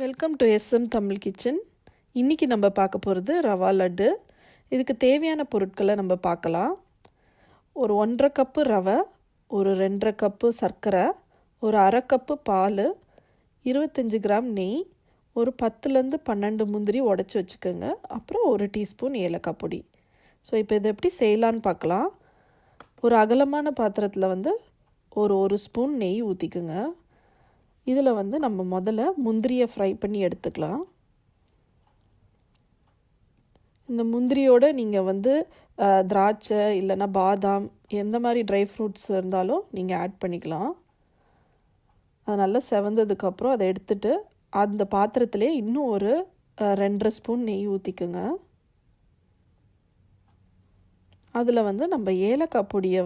Welcome to SM Tamil kitchen. இன்றைக்கி நம்ம பார்க்க போகிறது ரவா லட்டு. இதுக்கு தேவையான பொருட்களை நம்ம பார்க்கலாம். ஒரு 1.5 கப்பு ரவை, ஒரு 2.5 கப்பு சர்க்கரை, ஒரு அரை கப்பு பால், 25 கிராம் நெய், ஒரு 10லேருந்து 12 முந்திரி உடச்சி வச்சுக்கோங்க. அப்புறம் ஒரு டீஸ்பூன் ஏலக்காய் பொடி. ஸோ இப்போ இதை எப்படி செய்யலான்னு பார்க்கலாம். ஒரு அகலமான பாத்திரத்தில் ஒரு ஸ்பூன் நெய் ஊற்றிக்குங்க. இதில் நம்ம முதல்ல முந்திரியை ஃப்ரை பண்ணி எடுத்துக்கலாம். இந்த முந்திரியோடு நீங்கள் திராட்சை இல்லைன்னா பாதாம் எந்த மாதிரி ட்ரை ஃப்ரூட்ஸ் இருந்தாலும் நீங்கள் ஆட் பண்ணிக்கலாம். அது நல்லா செவந்ததுக்கப்புறம் அதை எடுத்துட்டு அந்த பாத்திரத்திலே இன்னும் ஒரு 2.5 ஸ்பூன் நெய் ஊற்றிக்குங்க. அதில் நம்ம ஏலக்காய் பொடியை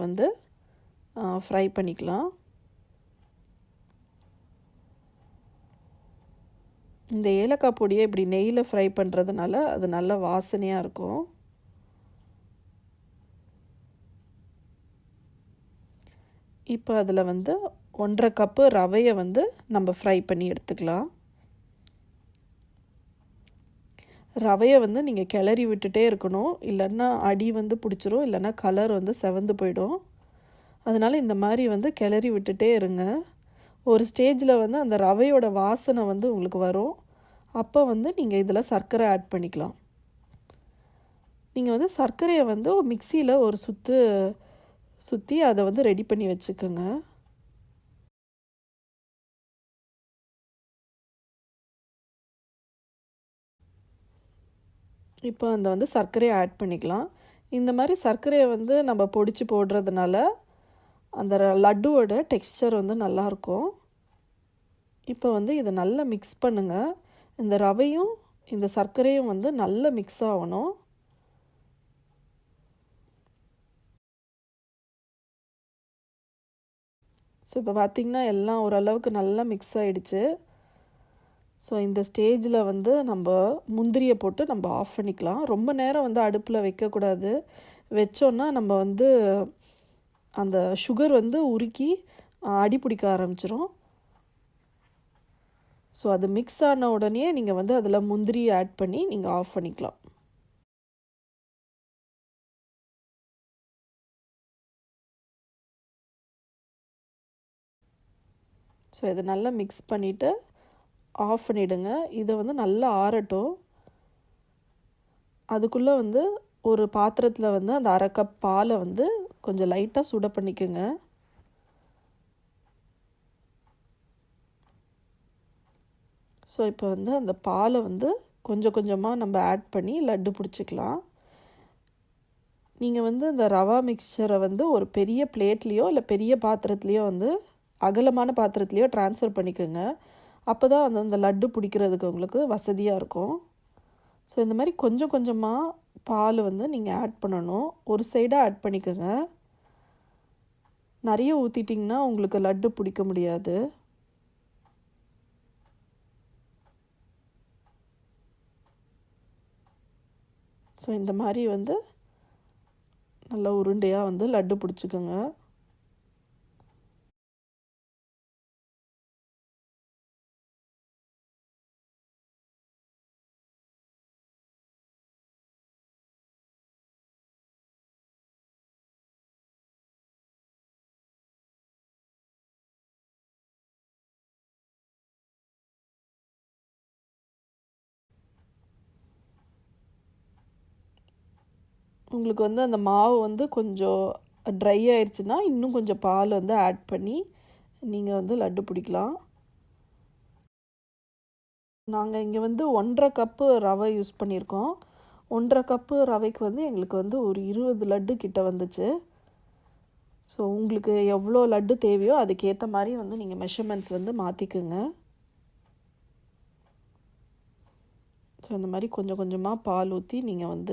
ஃப்ரை பண்ணிக்கலாம். இந்த ஏலக்காய் பொடியை இப்படி நெய்யில் ஃப்ரை பண்ணுறதுனால அது நல்ல வாசனையாக இருக்கும். இப்போ அதில் 1.5 கப்பு ரவையை நம்ம ஃப்ரை பண்ணி எடுத்துக்கலாம். ரவையை நீங்கள் கிளறி விட்டுட்டே இருக்கணும், இல்லைன்னா அடி பிடிச்சிரும், இல்லைன்னா கலர் செவந்து போயிடும். அதனால் இந்த மாதிரி கிளறி விட்டுட்டே இருங்க. ஒரு ஸ்டேஜில் அந்த ரவையோட வாசனை உங்களுக்கு வரும். அப்போ நீங்கள் இதில் சர்க்கரை ஆட் பண்ணிக்கலாம். நீங்கள் சர்க்கரையை மிக்சியில் ஒரு சுற்றி அதை ரெடி பண்ணி வச்சுக்கோங்க. இப்போ அந்த சர்க்கரையை ஆட் பண்ணிக்கலாம். இந்த மாதிரி சர்க்கரையை நம்ம பொடிச்சு போடுறதுனால அந்த லட்டுவோட டெக்ஸ்சர் நல்லாயிருக்கும். இப்போ இதை நல்லா மிக்ஸ் பண்ணுங்கள். இந்த ரவையும் இந்த சர்க்கரையும் நல்லா மிக்ஸ் ஆகணும். ஸோ இப்போ பார்த்திங்கன்னா எல்லாம் ஓரளவுக்கு நல்லா மிக்ஸ் ஆகிடுச்சு. ஸோ இந்த ஸ்டேஜில் நம்ம முந்திரியை போட்டு நம்ம ஆஃப் பண்ணிக்கலாம். ரொம்ப நேரம் அடுப்பில் வைக்கக்கூடாது. வச்சோன்னா நம்ம அந்த சுகர் உருக்கி அடி பிடிக்க ஆரம்பிச்சிரும். ஸோ அது மிக்ஸ் ஆன உடனே நீங்கள் அதில் முந்திரியை ஆட் பண்ணி நீங்கள் ஆஃப் பண்ணிக்கலாம். ஸோ இதை நல்லா மிக்ஸ் பண்ணிவிட்டு ஆஃப் பண்ணிவிடுங்க. இதை நல்லா ஆறட்டும். அதுக்குள்ளே ஒரு பாத்திரத்தில் அந்த அரை கப் பாலை கொஞ்சம் லைட்டாக சுட பண்ணிக்கோங்க. ஸோ இப்போ அந்த பாலை கொஞ்சம் கொஞ்சமாக நம்ம ஆட் பண்ணி லட்டு பிடிச்சிக்கலாம். நீங்கள் இந்த ரவா மிக்சரை ஒரு பெரிய பிளேட்லேயோ இல்லை பெரிய பாத்திரத்துலேயோ அகலமான பாத்திரத்துலேயோ ட்ரான்ஸ்ஃபர் பண்ணிக்கோங்க. அப்போ தான் அந்த லட்டு பிடிக்கிறதுக்கு உங்களுக்கு வசதியாக இருக்கும். ஸோ இந்த மாதிரி கொஞ்சம் கொஞ்சமாக பால் நீங்கள் ஆட் பண்ணணும். ஒரு சைடாக ஆட் பண்ணிக்கோங்க. நிறைய ஊற்றிட்டிங்கன்னா உங்களுக்கு லட்டு பிடிக்க முடியாது. ஸோ இந்த மாதிரி நல்லா உருண்டையாக லட்டு பிடிச்சிக்கோங்க. உங்களுக்கு அந்த மாவு கொஞ்சம் ட்ரை ஆயிடுச்சுன்னா இன்னும் கொஞ்சம் பால் ஆட் பண்ணி நீங்கள் லட்டு பிடிக்கலாம். நாங்கள் இங்கே 1.5 கப்பு ரவை யூஸ் பண்ணியிருக்கோம். 1.5 கப்பு ரவைக்கு எங்களுக்கு ஒரு 20 லட்டு கிட்ட வந்துச்சு. ஸோ உங்களுக்கு எவ்வளோ லட்டு தேவையோ அதுக்கேற்ற மாதிரி நீங்கள் மெஷர்மெண்ட்ஸ் மாற்றிக்குங்க. ஸோ இந்த மாதிரி கொஞ்சம் கொஞ்சமாக பால் ஊற்றி நீங்கள்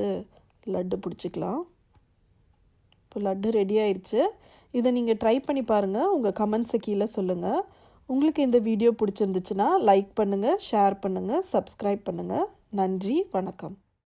லட்டு பிடிச்சிக்கலாம். இப்போ லட்டு ரெடி ஆயிடுச்சு. இதை நீங்கள் ட்ரை பண்ணி பாருங்கள். உங்கள் கமெண்ட்ஸை கீழே சொல்லுங்கள். உங்களுக்கு இந்த வீடியோ பிடிச்சிருந்துச்சுன்னா லைக் பண்ணுங்கள், ஷேர் பண்ணுங்கள், சப்ஸ்கிரைப் பண்ணுங்கள். நன்றி, வணக்கம்.